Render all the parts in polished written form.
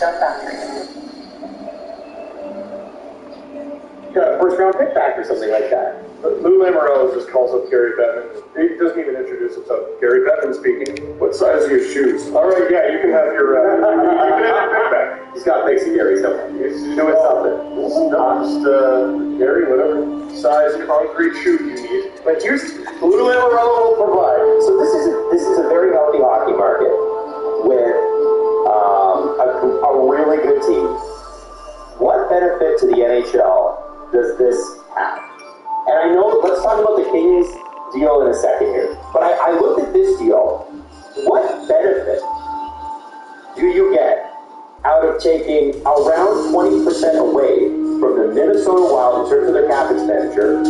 Jump Factory. Yeah, first round pick back or something like that. Lou Lamoriello just calls up Gary Bettman. He doesn't even introduce himself. Gary Bettman speaking. What size are your shoes? All right, yeah, you can have your you can have your pick back. He's got big Gary something. He's doing something. No, just Gary, whatever size concrete shoe you need. But here's Lou Lamoriello will provide. So this is a very healthy hockey market with a really good team. What benefit to the NHL does this have? And I know, let's talk about the Kings deal in a second here. But I looked at this deal. What benefit do you get out of taking around 20% away from the Minnesota Wild in terms of their cap expenditure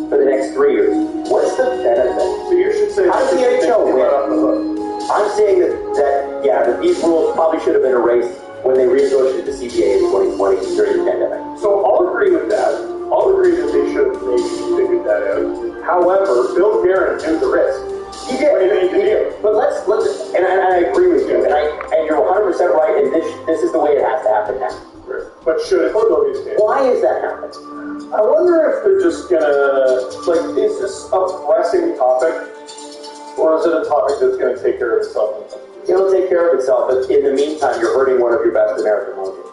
for the next 3 years? What's the benefit? So you should say how does the NHL win? I'm saying that these rules probably should have been erased when they renegotiated the CBA in 2020 during the pandemic. So I'll agree with that. I'll agree that they should have maybe figured that out. However, Bill Guerin took the risk. He did. But let's and I agree with you, and you're 100% right, and this is the way it has to happen now. But should it go these days? Why is that happening? I wonder if they're just gonna is this a pressing topic, or is it a topic that's gonna take care of itself? It'll take care of itself, but in the meantime, you're hurting one of your best American hockey.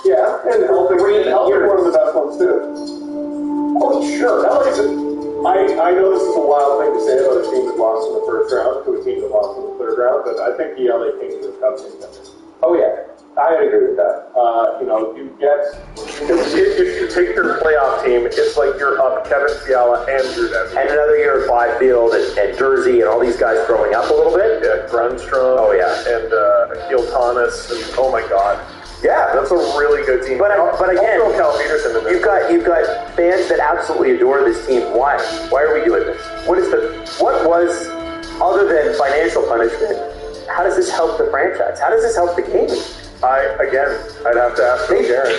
Yeah, and helping one of the best ones too. Oh, sure. I know this is a wild thing to say about a team that lost in the first round to a team that lost in the third round, but I think the LA Kings are cup contenders. Oh yeah, I would agree with that. You get if you take your playoff team, it's like you're up Kevin Fiala and Drew Desmond. And another year of Byfield and Jersey and all these guys growing up a little bit. Yeah, Grunstrom. Oh yeah, and Akil Thomas, and oh my God. Yeah, that's a really good team. But again, you've got fans that absolutely adore this team. Why? Why are we doing this? What was other than financial punishment? How does this help the franchise? How does this help the game? I'd have to ask Bill Guerin.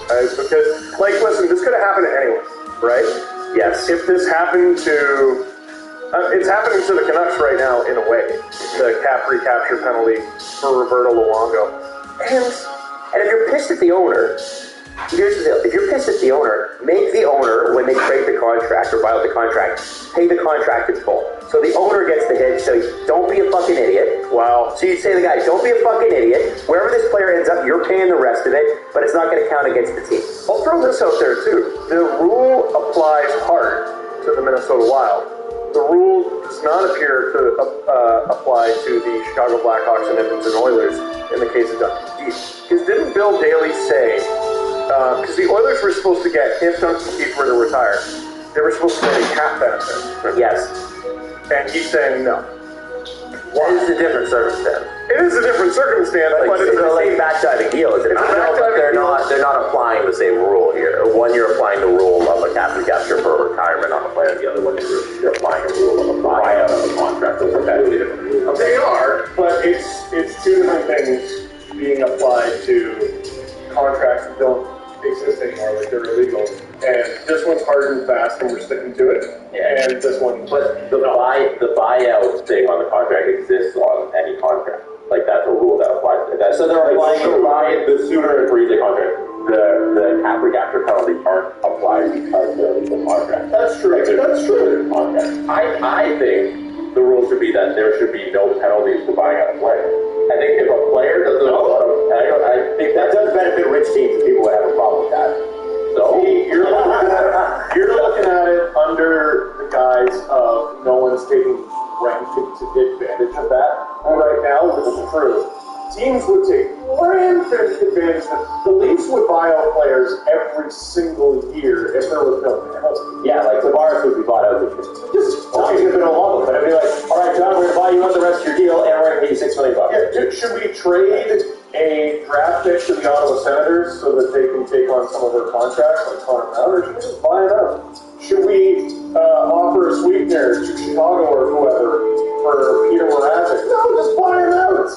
Because, listen, this could have happened to anyone, right? Yes. If this happened to... it's happening to the Canucks right now, in a way. The cap recapture penalty for Roberto Luongo. And if you're pissed at the owner, here's the deal. If you're pissed at the owner, make the owner, when they trade the contract or buy out the contract, pay the contract in full. So the owner gets the hit, so don't be a fucking idiot. Wow. So you say to the guy, don't be a fucking idiot. Wherever this player ends up, you're paying the rest of it, but it's not going to count against the team. I'll throw this out there, too. The rule applies hard to the Minnesota Wild. The rule does not appear to apply to the Chicago Blackhawks and Edmonton Oilers in the case of Duncan Keith. Because didn't Bill Daly say, because the Oilers were supposed to get, if Duncan Keith were to retire, they were supposed to get a cap benefit. Yes. And he's saying no. Why? It is a different circumstance. It is a different circumstance, but it's the same backdiving deal, is it? No, but they're not applying the same rule here. One, you're applying the rule of a cap recapture for retirement on a player. The other one, you're applying a rule of a buyout of a contract. Those are completely different. They are, but it's two different things being applied to contracts that don't exist anymore, like they're illegal. And this one's hard and fast, and we're sticking to it. Yeah. And this one, but the buyout thing on the contract exists on any contract. Like that's a rule that applies to that. So they're applying the sooner agrees the contract. The cap recapture penalties aren't applied because of the contract. That's true. That's true. Contract. I think the rule should be that there should be no penalties for buying out a player. I think if a player doesn't I think that does benefit rich teams, and people would have a problem with that. So you're looking at it under the guise of no one's taking advantage of that right now, which is true. Teams would take rampant advantage of it. The Leafs would buy out players every single year if there was no penalty. Yeah, like Tavares would be bought out this year. Just talking a bit along with it. I'd be like, all right, John, we're going to buy you out the rest of your deal, and we're going to pay you $6 million. Yeah, should we trade a draft pick to the Ottawa Senators so that they can take on some of their contracts, like Connor Brown, or should we just buy it out? Should we offer a sweetener to Chicago or whoever for Peter Mrazek? No, just buy it out.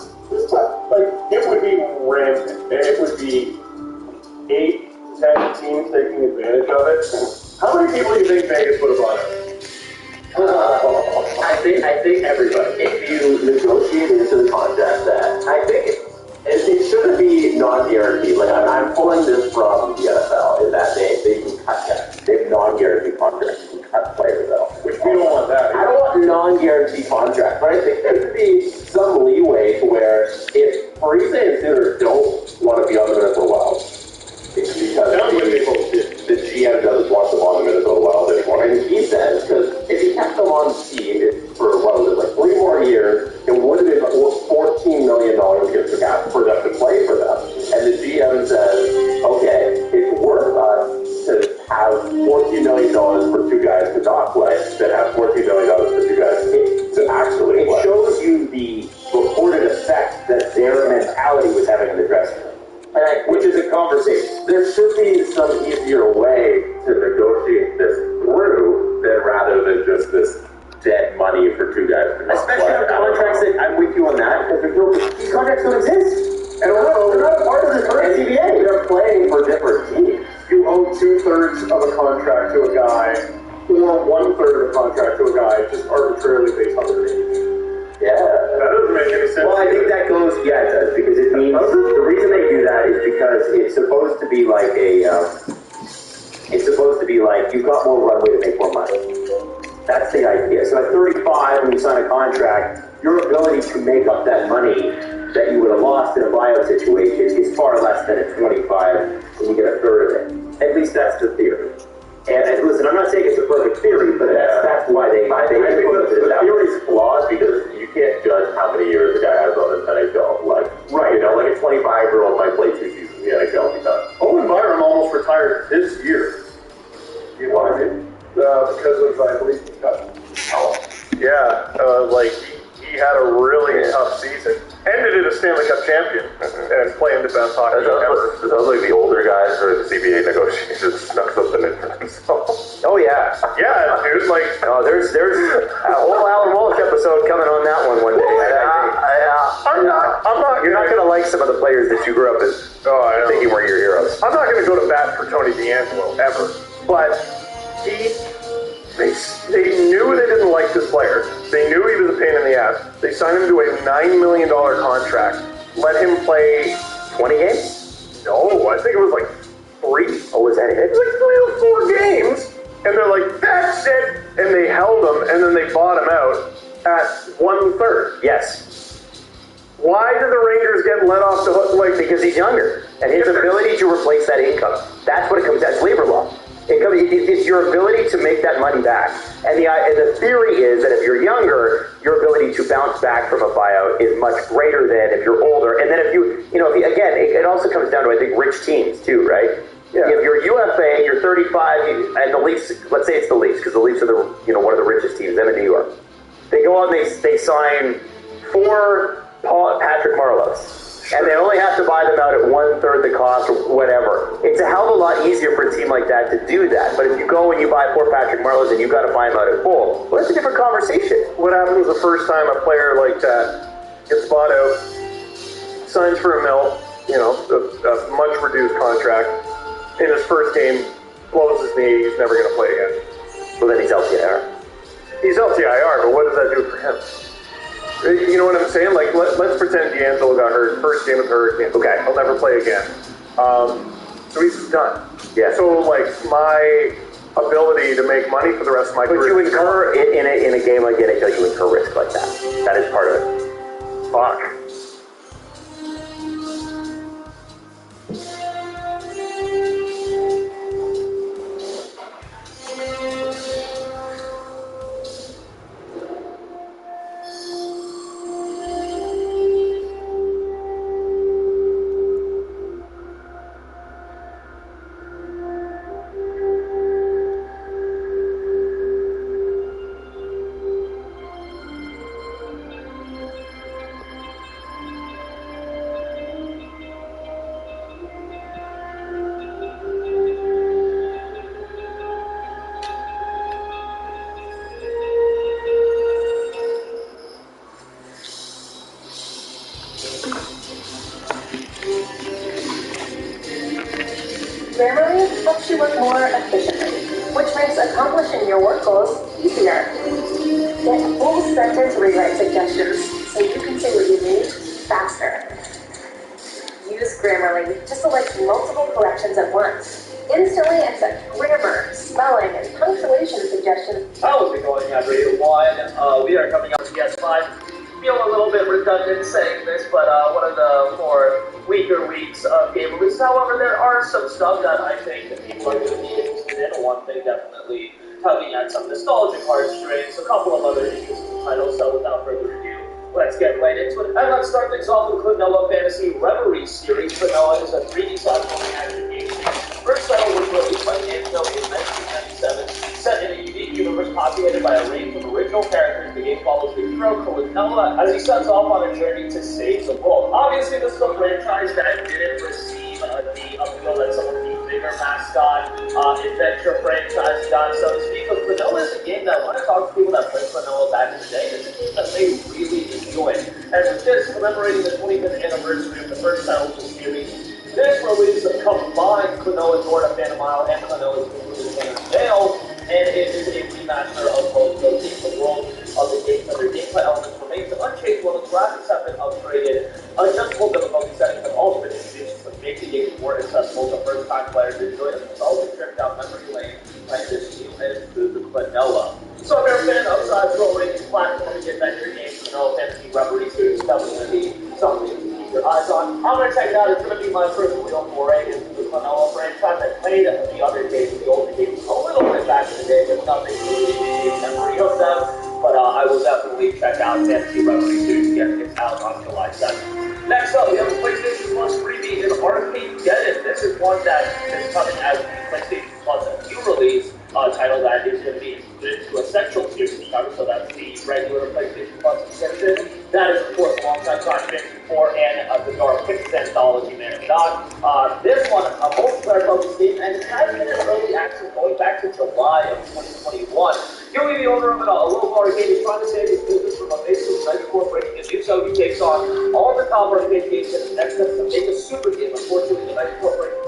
It would be rampant. It would be 8, 10 teams taking advantage of it. How many people do you think Vegas would have bought out? I think everybody. If you negotiate into the contract that, I think it shouldn't be non-guarantee contract, right? There could be some leeway to where if Parise and Suter don't want to be on the Minnesota Wild, it's because the GM doesn't want them on the Minnesota Wild anymore. And he says, because if he kept them on the team for, what was it, like 3 more years, it would have been $14 million against the cap for them to play for them. And the GM says, okay, it's worth us to have $14 million for 2 guys to not play than have $14 million for 2 guys to actually play. It shows you the reported effect that their mentality was having in the dressing room. Which is a conversation. There should be some easier way to negotiate this through than rather than just this dead money for 2 guys. Especially on contracts that I'm with you on that, because these contracts don't exist. And also, they're not a part of the current CBA. They're playing for different teams. You owe 2/3 of a contract to a guy, or 1/3 of a contract to a guy, just arbitrarily based on their age. Yeah. That doesn't make any sense. Well, I think that goes, yeah, it does, because it means, the reason they do that is because it's supposed to be like you've got more runway to make more money. That's the idea. So at 35, when you sign a contract, your ability to make up that money that you would have lost in a buyout situation is far less than at 25 when you get a third of it. At least that's the theory. And listen, I'm not saying it's a perfect theory, but that's why they I think the theory is flawed because you can't judge how many years a guy has on the NHL. Like, right. You know, like a 25-year-old might play 2 seasons in the NHL because Owen Byram almost retired this year. You know what I mean? Because of, I believe, he had a really tough season. Ended in a Stanley Cup champion and playing the best hockey ever. It sounds like the older guys for the CBA negotiations snuck something in for themselves. Oh yeah, yeah, dude. Like, there's a whole Alan Walsh episode coming on that one day. I'm not. You're not gonna like some of the players that you grew up as thinking were your heroes. I'm not gonna go to bat for Tony DeAngelo ever, but they knew they didn't like this player. They knew he was a pain in the ass. They signed him to a $9 million contract. Let him play 20 games? No, I think it was like 3. Oh, was that it? It was like 3 or 4 games. And they're like, that's it. And they held him, and then they bought him out at 1/3. Yes. Why did the Rangers get let off the hook? Like, because he's younger. And his ability to replace that income. That's what it comes down to. It's labor law. It's your ability to make that money back. And the theory is that if you're younger, your ability to bounce back from a buyout is much greater than if you're older. And then again, it also comes down to, I think, rich teams too, right? Yeah. If you're UFA, you're 35, and the Leafs, let's say it's the Leafs, because the Leafs are one of the richest teams, them in New York. They go out and they sign 4 Patrick Marleaus. And they only have to buy them out at 1/3 the cost or whatever. It's a hell of a lot easier for a team like that to do that. But if you go and you buy 4 Patrick Marleaus and you've got to buy them out at full, well, that's a different conversation. What happens the first time a player like that gets bought out, signs for a mil, a much reduced contract, in his first game, blows his knee, he's never going to play again. Well, then he's LTIR. He's LTIR, but what does that do for him? You know what I'm saying? Like, let's pretend D'Angelo got hurt, first game of the Hurricane. Okay, he'll never play again. So he's done. Yeah. So, like, my ability to make money for the rest of my career. But you incur, in a game like NHL, you incur risk like that. That is part of it. Fuck. Grammarly helps you work more efficiently, which makes accomplishing your work goals easier. Get full sentence rewrite suggestions so you can say what you need faster. Use Grammarly to select multiple collections at once. Instantly accept grammar, spelling, and punctuation suggestions. How's it going, everyone? We are coming up to PS5. Feel a little bit redundant saying this, but one of the more weaker weeks of game release. However, there are some stuff that I think that people are going to be interested in. One thing definitely tugging at some nostalgic heartstrings, a couple of other issues in the title. So without further ado, let's get right into it. And let's start things off with Klonoa Fantasy Reverie series. Klonoa is a 3D platforming action game. First title was released by NHL in 1997, set in a unique universe populated by a range of original characters. The game follows the hero Klonoa as he sets off on a journey to save the world. Obviously, this is a franchise that didn't receive the appeal that some of the bigger mascot adventure franchises got, so to speak. But Klonoa is a game that when I talk to people that played Klonoa back in the day, it's a game that they really enjoy. And with this commemorating the 25th anniversary of the first title of the series, this release combined Klonoa Jordan Phantom Isle and Klonoa's Phantom Veil, and it is a remaster of both those games. The world of the games and their gameplay elements remains unchanged while the graphics have been upgraded. Adjustable difficulty settings have also been introduced to make the game more accessible to first-time players to enjoy it. It's also tripped down memory lane playing this new and improved Klonoa. So if you're a fan of side-scrolling platforming adventure games, Klonoa Fantasy Reverie series is definitely going to be something to keep your eyes on. I'm going to check it out. It's going to be my first real foray into the Klonoa franchise. I played the other games, the older games, a little bit back in the day, but nothing really deep memory of them. But I will definitely check out Fantasy Reverie series again. It's out on July 7th. Next up, we have a PlayStation Plus freebie in Arcade Get It. This is one that is coming as the PlayStation Plus new release title that is going to be included to Essential Series cover, so that's the regular PlayStation Plus subscription. That is, of course, alongside Kraken 4 and the Dark Pixel Anthology Man of God. This one, a multiplayer focused game, and it has been in early access going back to July of 2021. Huey, the owner of a local arcade, is trying to save his business from a basic mega corporation. To do so, he takes on all the top arcade games in his next step to make a super game. Unfortunately, the mega corporation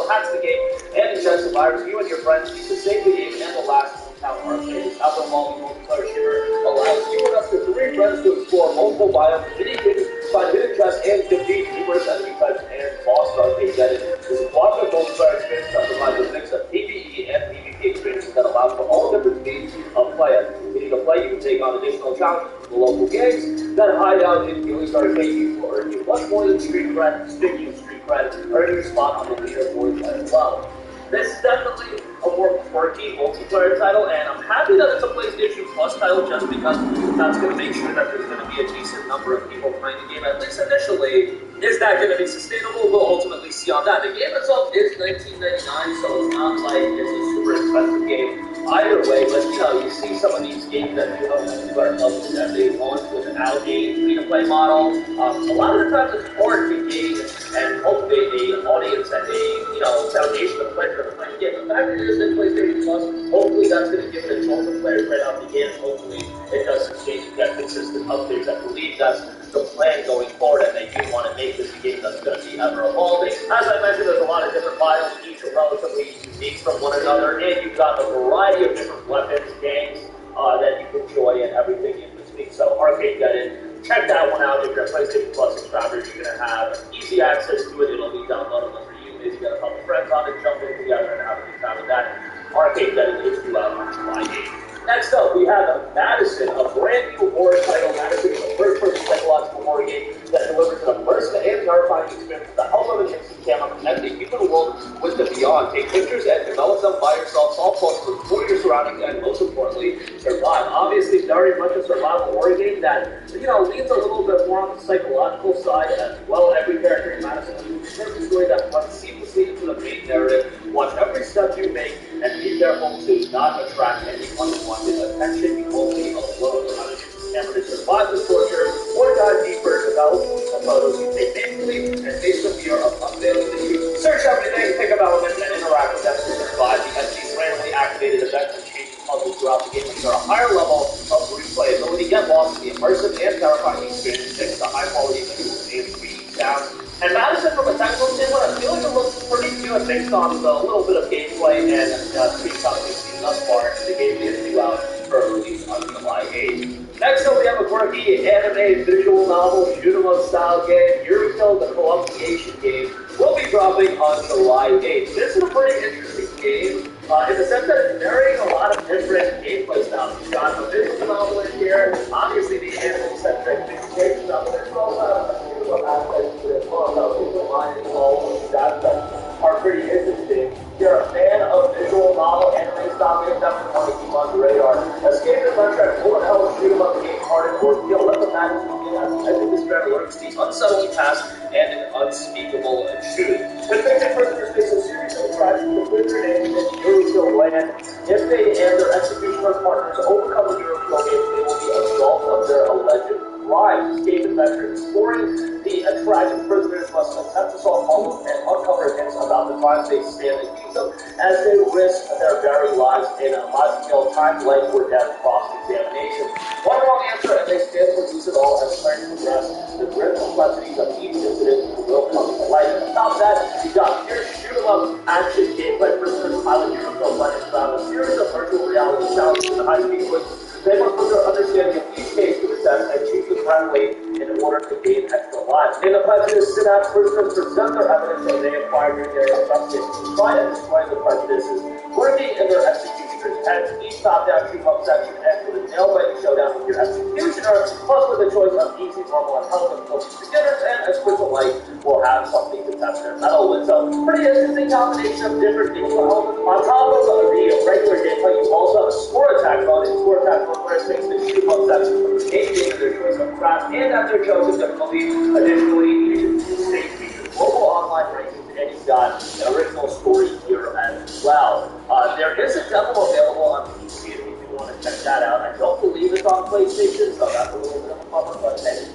hacks the game and injects the virus. You and your friends need to save the game and the last hometown arcade. This ever-evolving multiplayer shooter allows you and up to 3 friends to explore multiple biomes, mini games, find hidden chests, and defeat numerous enemy types and boss arcade. That is a cooperative multiplayer experience that provides a mix of PvE and PvP experiences that allows for all different speeds of play. If you need to play, you can take on additional challenges from the local games that hide out in Huey's arcade. You will earn you much more than street cred, speaking of street cred, earning your spot on the leaderboard as well. This is definitely a more quirky multiplayer title, and I'm happy that it's a PlayStation Plus title just because that's going to make sure that there's going to be a decent number of people playing the game, at least initially. Is that going to be sustainable? We'll ultimately see on that. The game itself is $19.99, so it's not like it's a super expensive game either way, but you see some of these games that do have multiplayer elements that they launch without a free-to-play model. A lot of the times it's hard to gain and cultivate an audience and a foundation of players that are playing the game. The fact that it is in PlayStation Plus, hopefully that's going to give it a chance of players right out the gate. Hopefully it does sustain and get consistent updates. I believe that's the plan going forward, and they do want to make this a game that's going to be ever evolving. As I mentioned, there's a lot of different biomes, each are relatively unique from one another, and you've got a variety of different weapons, gangs that you can enjoy, and everything in between. So Arcade Get It, check that one out. If you're a PlayStation Plus subscriber, you're going to have easy access to it. It'll be downloadable for you. Maybe you got a couple friends on it, jump in together and have a good time with that. Arcade Get It is due out on July 8th. Next up, we have Madison, a brand new horror title. Madison is a first-person psychological horror game that delivers an immersive and terrifying experience with the help of an instant camera connecting you to the world with the beyond. Take pictures and develop them by yourself, solve puzzles, explore your surroundings, and most importantly, survive. Obviously, very much a survival horror game that, leans a little bit more on the psychological side as well. Every character in Madison is a story that runs seamlessly into the main narrative. Watch every step you make and be careful to not attract any unwanted attention. You won't be alone on a camera to survive the torture or dive deeper, develop some photos you take painfully and face the fear of unveiling the truth. Search everything, pick up elements, and interact with them to survive the entity's randomly activated events and change puzzles throughout the game, which are a higher level of replayability. Get lost in the immersive and terrifying experience thanks to high-quality visuals and 3D sound. And Madison, from a technical standpoint, I feel like it looks pretty good based on the little bit of gameplay and screenshots we've seen thus far. The game is due out for release on July 8th. Next up, we have a quirky anime visual novel shoot-'em-up style game, Yuriko the Co-op Creation game, will be dropping on July 8th. This is a pretty interesting game in the sense that it's marrying a lot of different gameplay styles. You've got a visual novel in here, obviously the animal-centric communication stuff, but there's also a few aspects to it as well. So people mind and all of these aspects are pretty interesting. If you're a fan of visual novel anime style games, definitely want to keep on the radar. Escape Adventure, bullet hell, shoot 'em up, game hardened, or let the magic begin. I think this very works the unsettling past and an unspeakable shooting. Convicted prisoners face a series of tragedies in the blizzard and in Eurozone land. If they and their executioner partners overcome the Eurozone games, they will be absolved of their alleged crimes. Escape Adventure, exploring the tragic prisoners must attempt to solve puzzles and uncover hints about the crimes they stand accused of as they risk their very lives in a large-scale time, life, or death cross-examination. One wrong answer and they stand to lose it all as time progresses. The grim complexities of each incident will come to light. And without that, you got pure shoot-em-up action gameplay. Prisoners pilot Eurozone legends around a series of virtual reality challenges in the high-speed quick. They must put their understanding of each case to the test and choose the correct way in order to gain extra lives. In the prejudice synapse, prisoners present their evidence that they acquired during their investigation to try and destroy the prejudices working in their executioner's heads. Each top-down shoot-em-up section ends with a nail-biting showdown with your executioner, plus with a choice of easy, normal, and hell difficulty beginners, and as quick as light will have something to test their mettle with. So, pretty interesting combination of different visual elements. On top of the regular gameplay, you also have a score attack mode. In score attack mode, players face the shoot-em-up section from the game game of their choice of craft and at their chosen difficulty. Additionally, you can save features global online rankings, and you've got an original story here as well. There is a demo available on PC if you want to check that out. I don't believe it's on PlayStation, so that's a little bit of a bummer, but hey,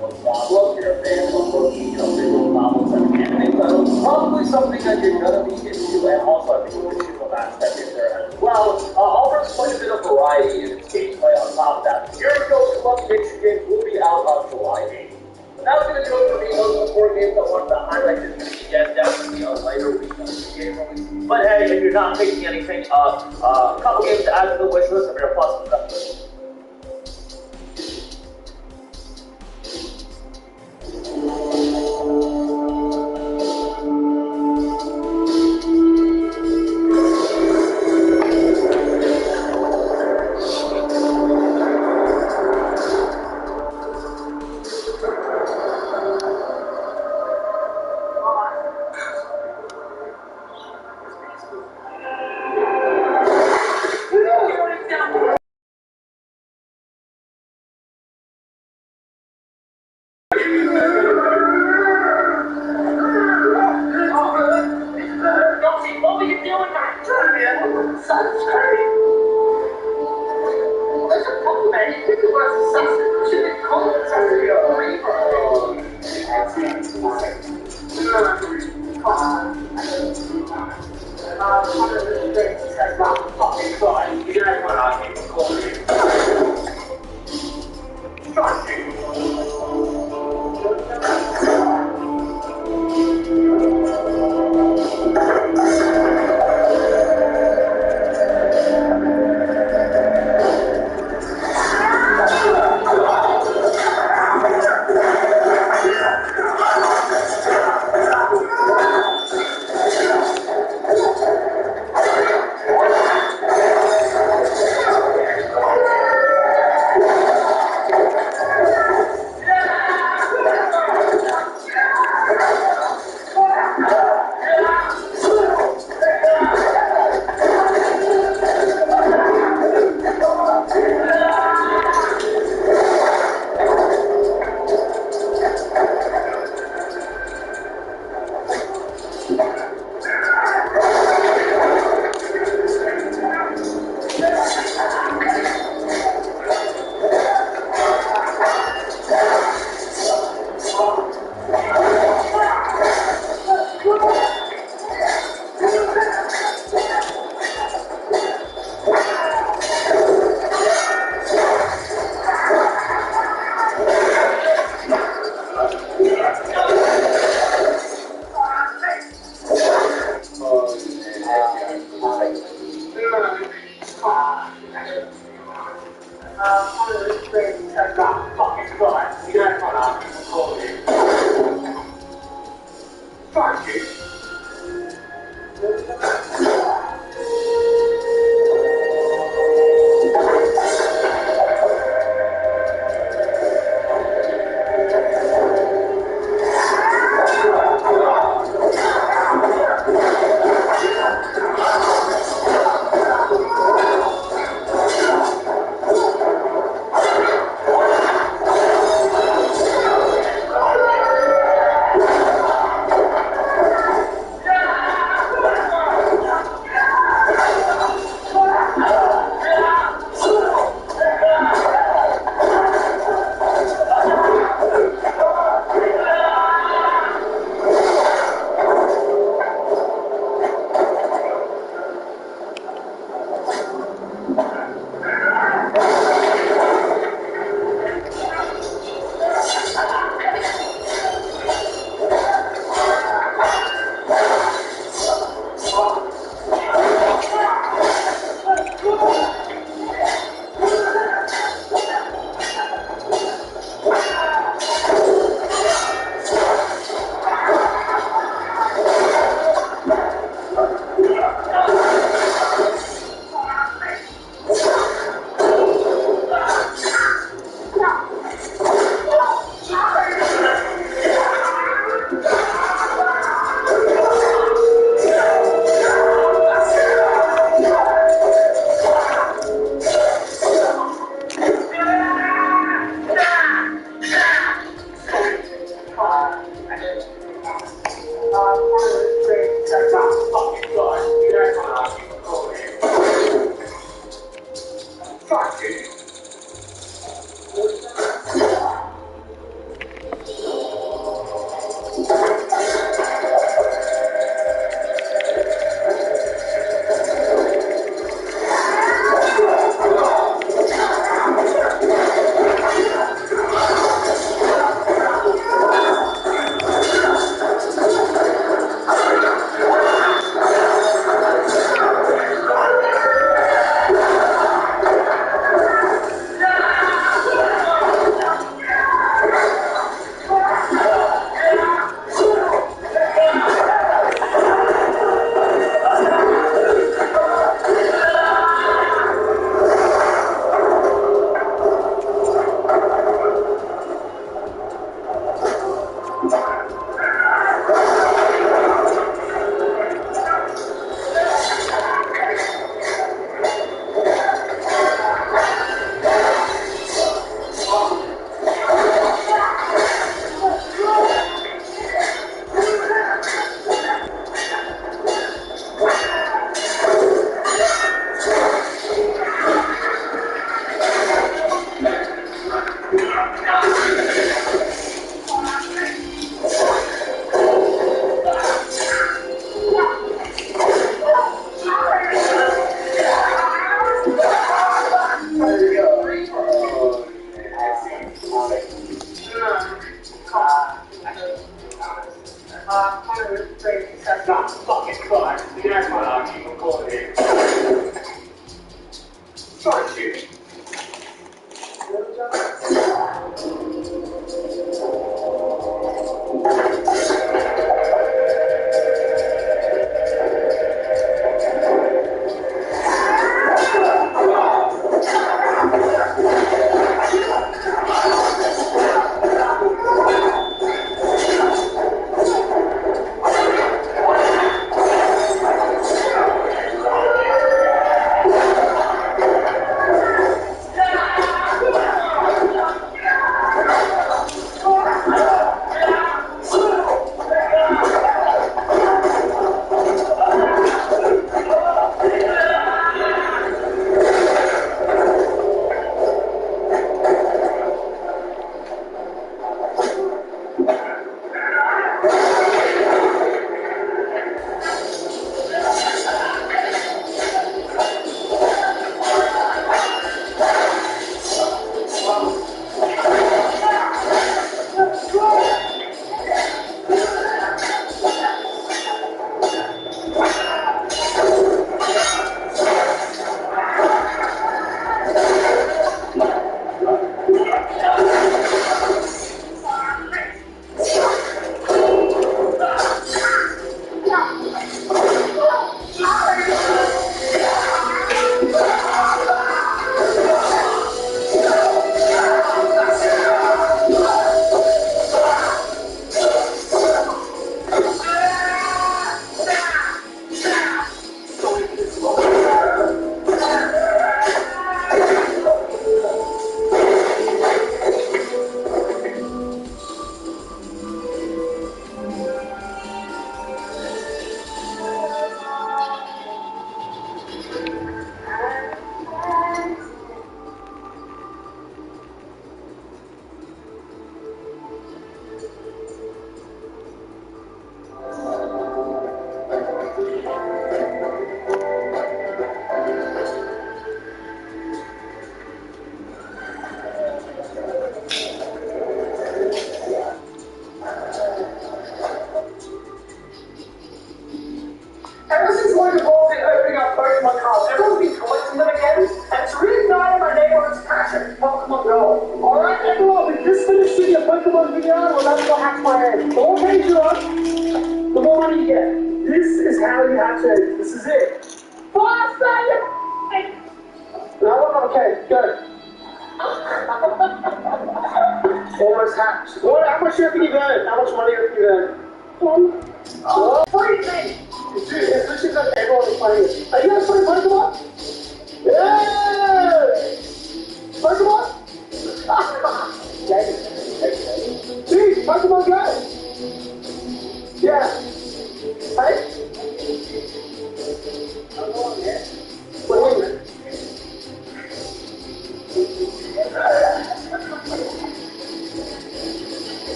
no problem. If you're a fan of visual novels and anime titles, probably something that you're going to be into, and also I think the visual aspect in there as well. Offers quite a bit of variety in its gameplay on top of that. Eurogo's Club-Nation game will be out on July 8th. But that's going to do it for me. Those are the 4 games I wanted to highlight this weekend. Definitely a lighter week of the game release. But hey, if you're not picking anything up, a couple games to add to the wish list of your plus investment.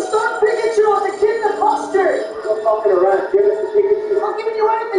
Stop Pikachu! The kid in the poster! I'm not talking around. Give us the Pikachu. I'm giving you anything.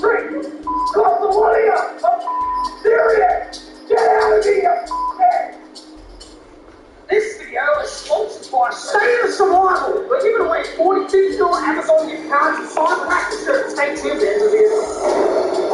Drink! Call the money up! I'm serious! Get out of here! Hey. This video is sponsored by State of Survival. We're giving away 42 store Amazon gift cards and 5 practice shirts. Stay tuned in the video.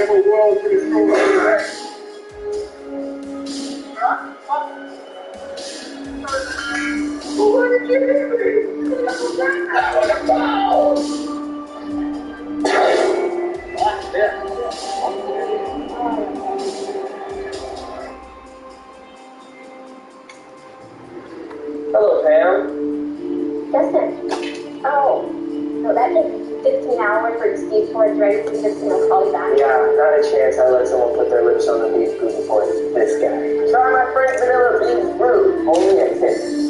have a world to destroy. What did you do? Hello, Pam. Justin. Oh, so that takes 15 hours for Steve towards ready to just, call you back? Yeah, not a chance I let someone put their lips on the beef brew before this guy. Try my Frank Vanilla Beef Brew, only at 10.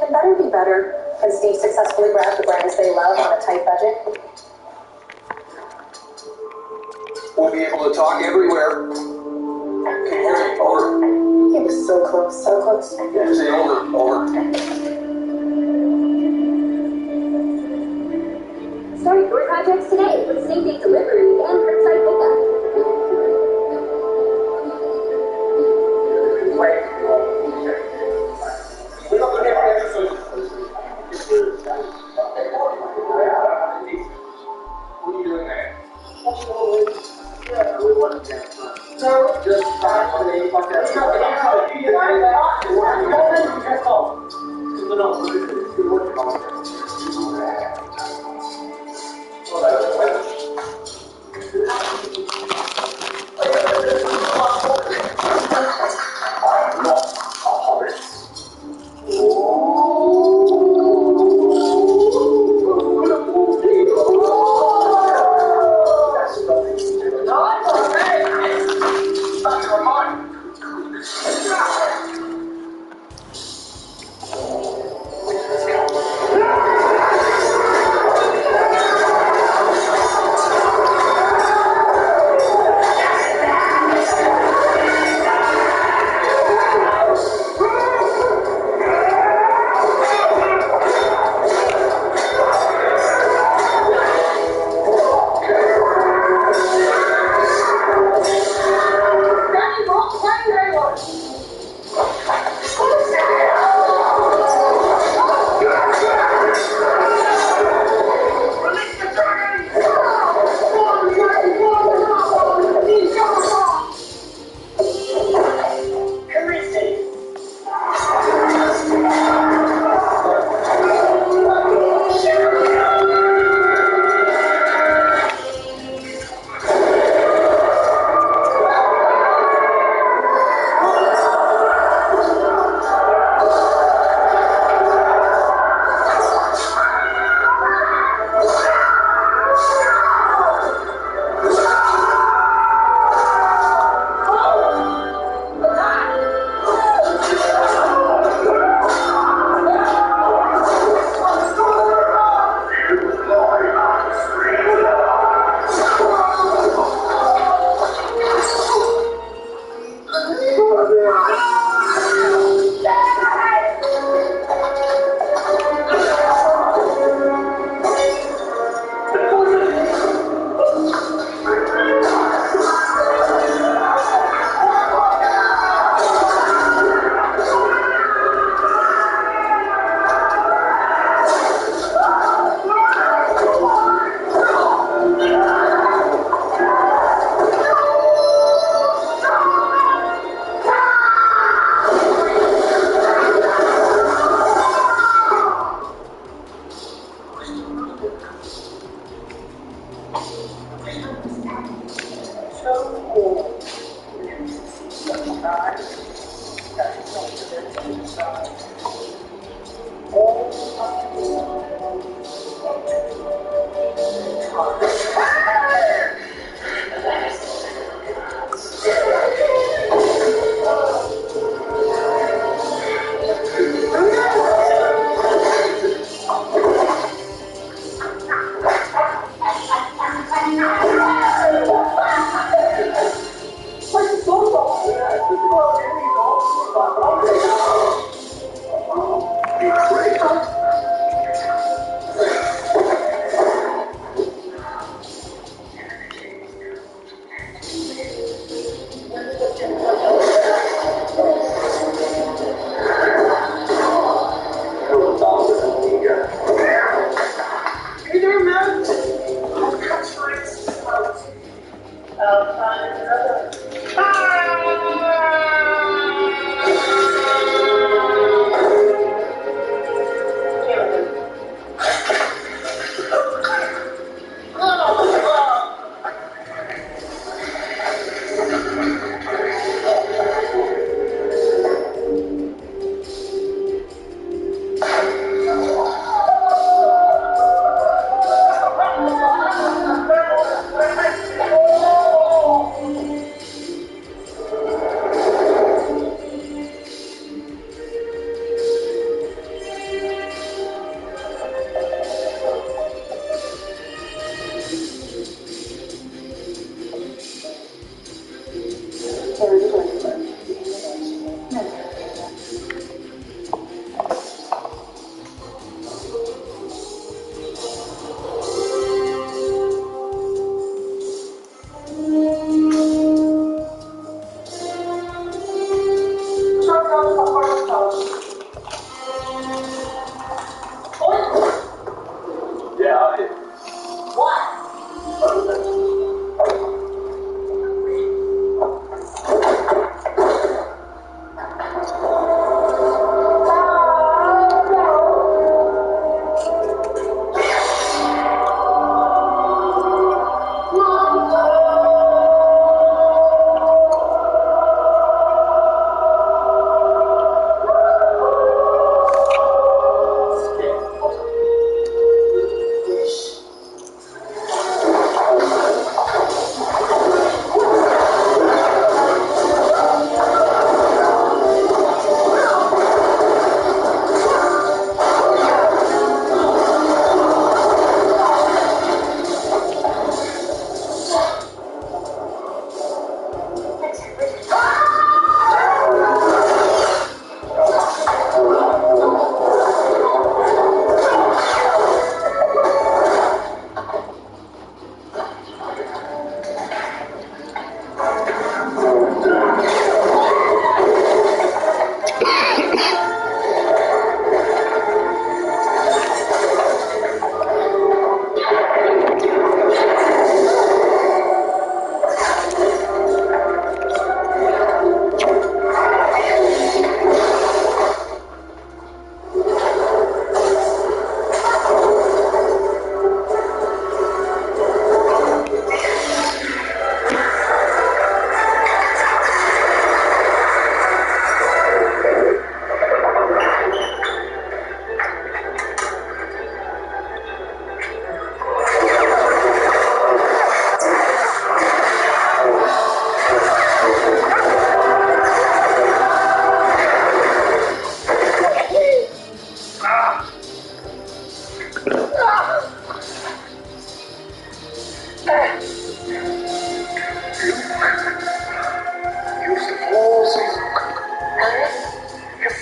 Can better be better? Can Steve successfully grab the brands they love on a tight budget? We'll be able to talk everywhere. Can you hear me? Over. He was so close, so close. Yeah, say over. Over. Start your projects today with same-day delivery and curbside pickup. What are you doing there? We want to just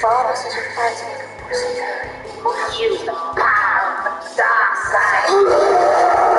Fala, seja prática, por favor. Use the power of the dark side.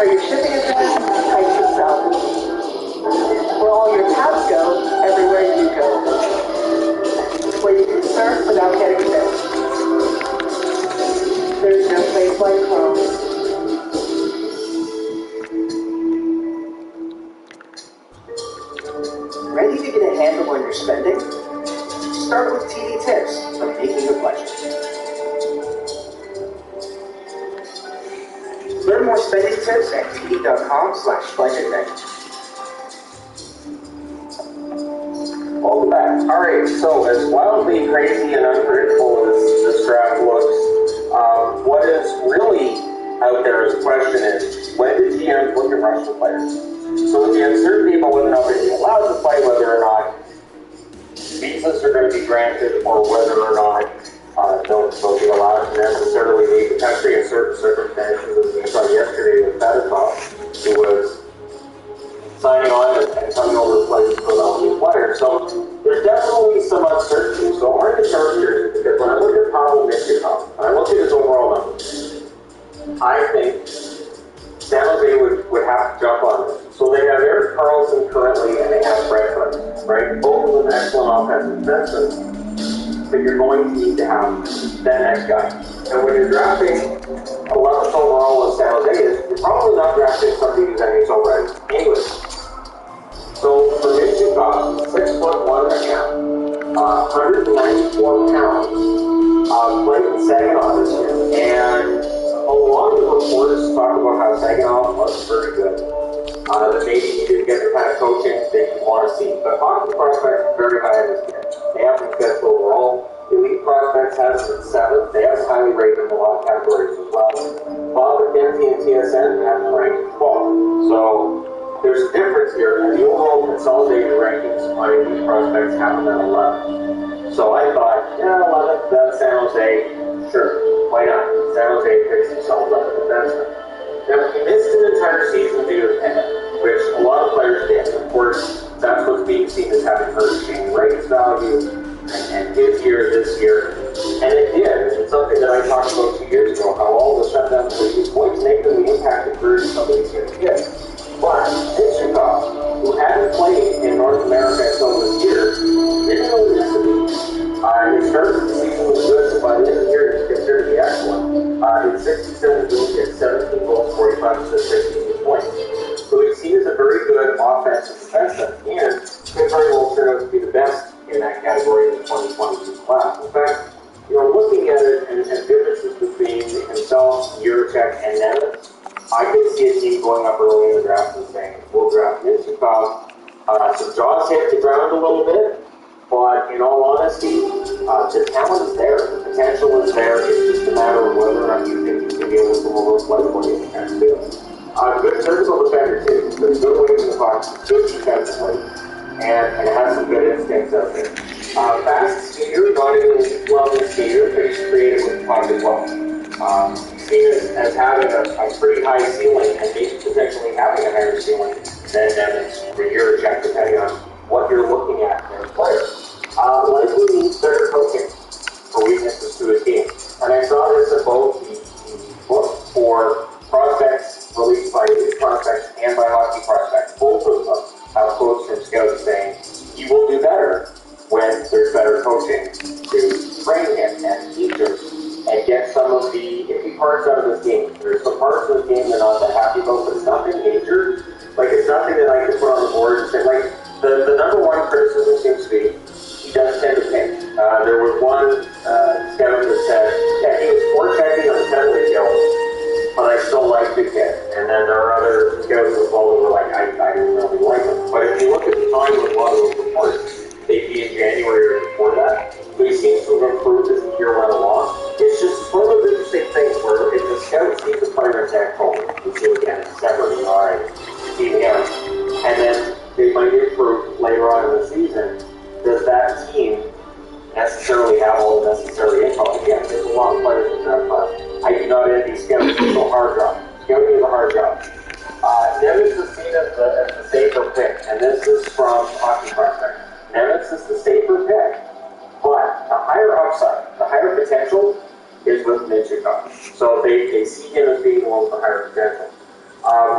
where your shipping is division types itself, where all your tabs go everywhere you go, where you can surf without getting bit. There's no place like home. Ready to get a handle on your spending? Start with TD Tips from Making a Budget. access at tv.com/budget. Welcome back. Alright, so as wildly crazy and unpredictable as this draft looks, what is really out there as a question is, when did GMs look at Russian players? So with the uncertainty about whether or not they're allowed to play, whether or not visas are going to be granted, or whether or not they'll be allowed to necessarily leave the country in certain circumstances, as we saw yesterday with Fedotov, who was signing on and coming over to play with Philadelphia players. So there's definitely some uncertainty. So I'm going to start here because when I look at Pavel Michikov, and I look at his overall numbers, I think San Jose would have to jump on this. So they have Erik Karlsson currently, and they have Brett Hutton, right? Both of them excellent offensive defensemen. But you're going to need to have that next guy. And when you're drafting 11th overall in San Jose, you're probably not drafting somebody who's NHL ready anyway. So for Michikov, 6'1.5", 194 pounds, played in Saginaw this year, and a lot of the reports talk about how Saginaw was very good. That maybe he didn't get the kind of coaching that you want to see. But hockey prospects are very high in this game. They have them fifth overall. Elite prospects have them at 7th. They have them highly rated in a lot of categories as well. Bob McKenzie and TSN have them ranked 12th. So there's a difference here, and the overall consolidated rankings on elite prospects have them at 11th. So I thought, 11th, that's San Jose. Sure, why not? San Jose picks themselves up at defenseman. Now, he missed an entire season due to pandemic, which a lot of players did. Of course, that's what's being seen as having hurt Shane Wright's value and his year this year. And it did. It's something that I talked about 2 years ago, how all the shutdowns were these points negatively impacted careers of some of these young kids. But Michikov, who hadn't played in North America until this year, didn't really miss a beat. He started the season was good, so by the end of the year, he's considered to be excellent. In 67 games, he had 17 goals, 45 assists, 16 points. So he's seen as a very good offensive defenseman, and could very well turn out to be the best in that category in the 2022 class. In fact, looking at it and differences between himself, Juracek, and Nemeth, I could see a team going up early in the draft and saying, we'll draft Michikov. Some jaws hit the ground a little bit. But in all honesty, the talent is there, the potential is there. It's just a matter of whether or not you think you can be able to come over and play what you can do. Good physical defender too. There's good ways in the box, good defensively, and has some good instincts out there. Fast skater, not even well-known skater, but he's creative with the puck as well. Seen as having a pretty high ceiling, and maybe potentially having a higher ceiling than for Juracek, depending on what you're looking at in a player. Likely needs better coaching for weaknesses to his game. And I saw this in both the book for prospects released by elite prospects and by hockey prospects. Both of them have quotes from scouts saying he will do better when there's better coaching to train him and teach him and get some of the iffy parts out of his game. There's some parts of his game they're not that happy about, but it's nothing major. Like, it's nothing that I can put on the board and say, like, the number one criticism seems to be he doesn't tend to pick. There was one scout that said, he was forechecking on the penalty kill, but I still like the kid. And then there are other scouts as well who were like, I didn't really like him. But if you look at the time with a lot of those reports, they'd be in January or before that. So he seems to have improved as the year went along. It's just one of those interesting things where if the scout sees the player attack home, which again is separately alright, team him, and then they might improve later on in the season, does that team necessarily have all the necessary info? Again, there's a lot of players in that class. I do not envy scouting. It's a hard job. Scouting is a hard job. Nemeth is seen as the safer pick, and this is from Hockey Prospect. Nemeth is the safer pick, but the higher upside, the higher potential is with Michikov. So they see him as being the one with the higher potential.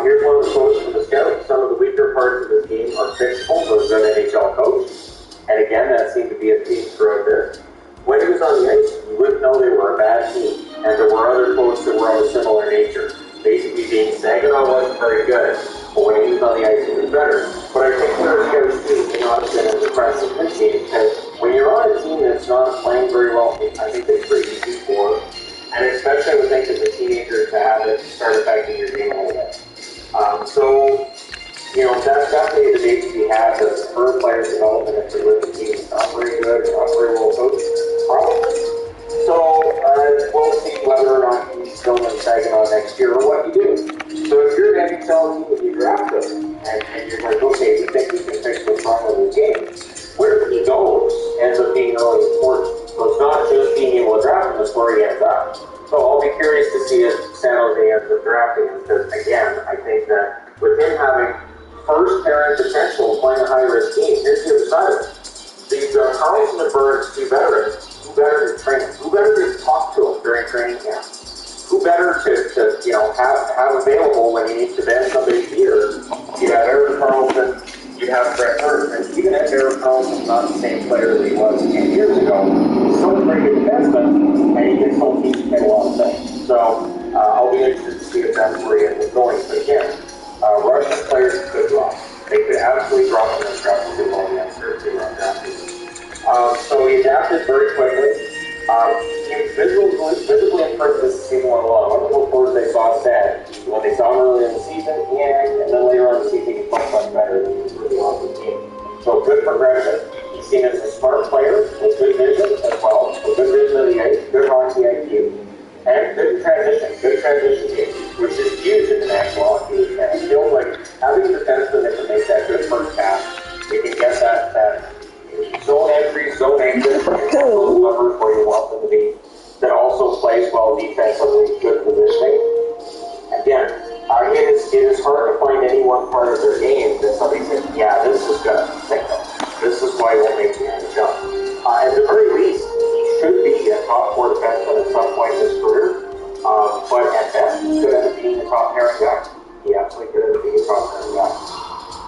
Here's one of the quotes from the scout. Some of the weaker parts of his game are fixable, so he's an NHL coach. And again, that seemed to be a theme throughout this. When he was on the ice, you wouldn't know they were a bad team. And there were other quotes that were of a similar nature. Basically being Saginaw wasn't very good, but when he was on the ice, he was better. But I think their scouts too may not have been as impressive this team, because when you're on a team that's not playing very well, I think it's pretty easy for, and especially I would think as a teenager to have it start affecting your game a little bit. So, you know, that's definitely a debate to be had. Does current players' development if the living team is not very good, not very well coached? Probably. So, we'll see whether or not he's still in Saginaw next year or what you do. So, if you're an NHL team and you draft him, and you're like, okay, we think we can fix what's wrong with his game, where he goes ends up being really important. So, it's not just being able to draft him, it's where he ends up. So, I'll be curious to see if San Jose ends up drafting him, because, again, I think that with him having first pairing potential playing a high risk team, here's the other side of it. So you've got Carlson and Burns, two veterans. Who better to train? Who better to talk to him during training camp? Who better to you know have available when he needs to bend somebody's ear? You have Eric Carlson, you have Brett Burns, and even if Eric Carlson's not the same player that he was 10 years ago, he's still a pretty good defenseman, and he can still teach a lot of things. So I'll be interested to see if that's where he ends up going. But again, Russian players could drop. They could absolutely drop in the draft to all the uncertainty around drafting. So he adapted very quickly. He was visibly impressed this season a lot. One of the reporters they saw said when they saw him early in the season, and then later on in the season, he played much better than he was really on the team. So good progression. He's seen as a smart player with good vision as well. So good vision of the ice, good hockey IQ. And good transition game, which is huge in the National Hockey League. And I feel like having a defenseman that can make that good first pass, you can get that zone entry, zone exit, those numbers where you want them to be, that also plays well defensively, good positioning. Again, it is hard to find any one part of their game that somebody says, yeah, this is going to take them. This is why we'll make the NHL. At the very least, he should be a top four defenseman at some point in his career. But at best, he could end up being a top pairing guy. He absolutely could end up being a top pairing guy.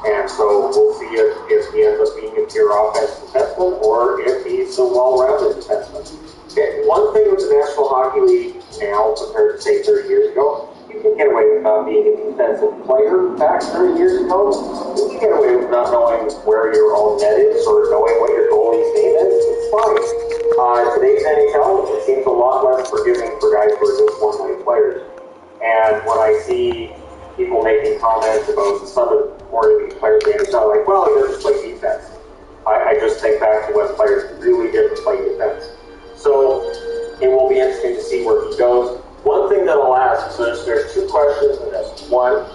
And so we'll see if he ends up being a pure offensive defenseman or if he's a well-rounded defenseman. Okay, one thing with the National Hockey League now compared to, say, 30 years ago, you can get away with not being a defensive player back 30 years ago. You can get away with not knowing where your own net is or knowing what your goalie's name is. It's fine. Today's NHL, it seems a lot less forgiving for guys who are just one-way players. And when I see people making comments about some of the more elite players in the NHL, like, well, he doesn't play defense. I just think back to when players really didn't play defense. So it will be interesting to see where he goes. One thing that I'll ask, so there's two questions in this. One,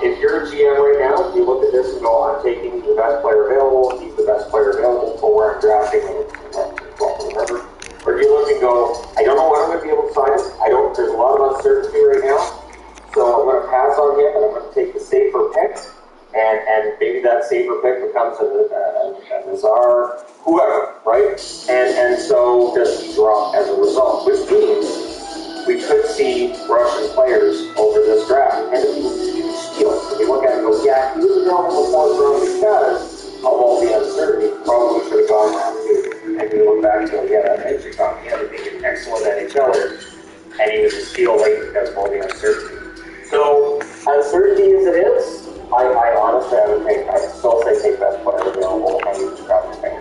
if you're a GM right now, you look at this and go, I'm taking the best player available, he's the best player available for where I'm drafting him. Remember? Or do you look and go, I don't know when I'm going to be able to sign him. There's a lot of uncertainty right now. So I'm going to pass on him and I'm going to take the safer pick. And maybe that safer pick becomes a Nazar, whoever, right? And so does he drop as a result, which means we could see Russian players over this draft. And it's a huge steal. If you look at it and go, yeah, he was available before round because of all the uncertainty, probably should have gone round two. And you look back and go, yeah, that entry got me to be an excellent NHLer. And he was a steal late because of all the uncertainty. So, uncertainty as it is, I honestly I still say take best player available when you draft the pick.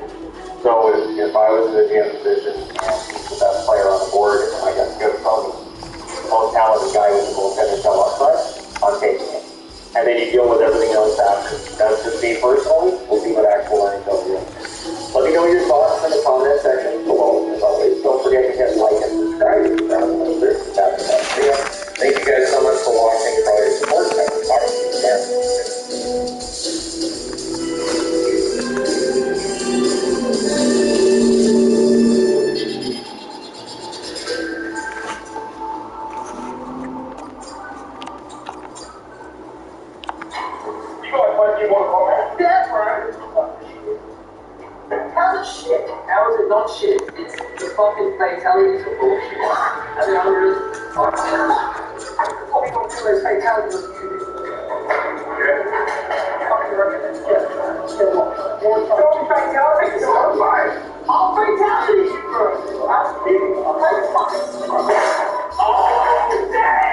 So if I was in the GM position and he's the best player on the board, and I got to get from the most talented guy with the most NHL upside, I'm taking it. And then you deal with everything else after. That's just me personally. We'll see what actual NHL deals. Let me know your thoughts in the comment section below. As always, don't forget to hit like and subscribe if you haven't already. Thank you guys so much for watching and all your support. I will talk to you again. Yeah, Brian. How's it shit? How is it not shit? It's the fucking fatalities of bullshit. I mean, I'm really what we gonna do is fatalities of fucking recommend. Don't fatalities. All fatalities, you bro. I'm fucking. Oh, damn!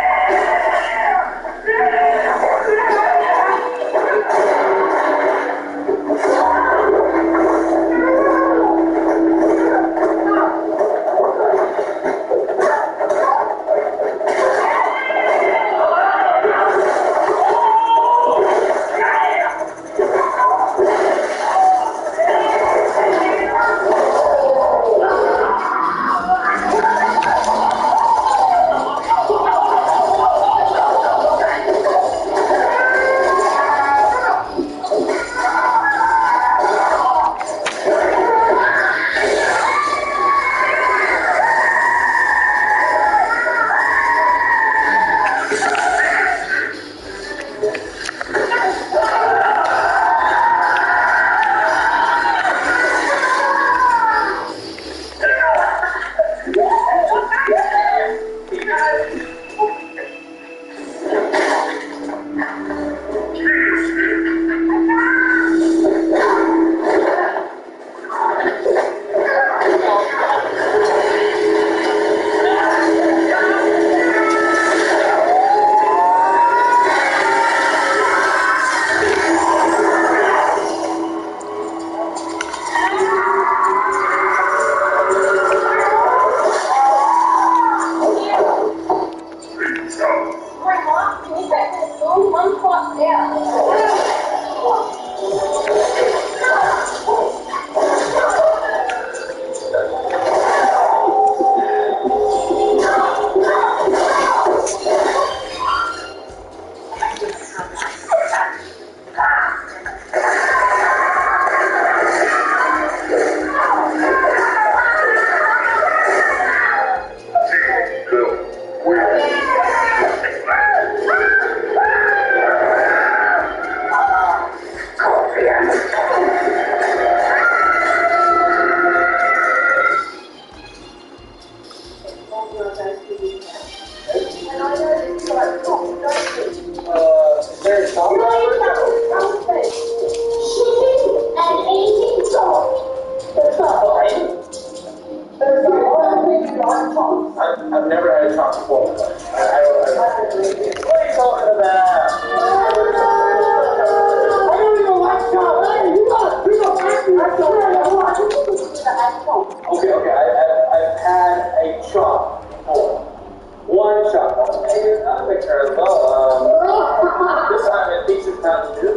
Is there a shop? I've never had a shop before. What are you talking about? I don't even like shop. Hey, you got Okay, I've had a shop before. One shop. Hey, I'll make her as well. This time it thinks it's not new.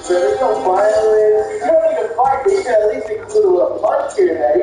There's no violence. You don't even fight, but you can at least include a little punch here and there.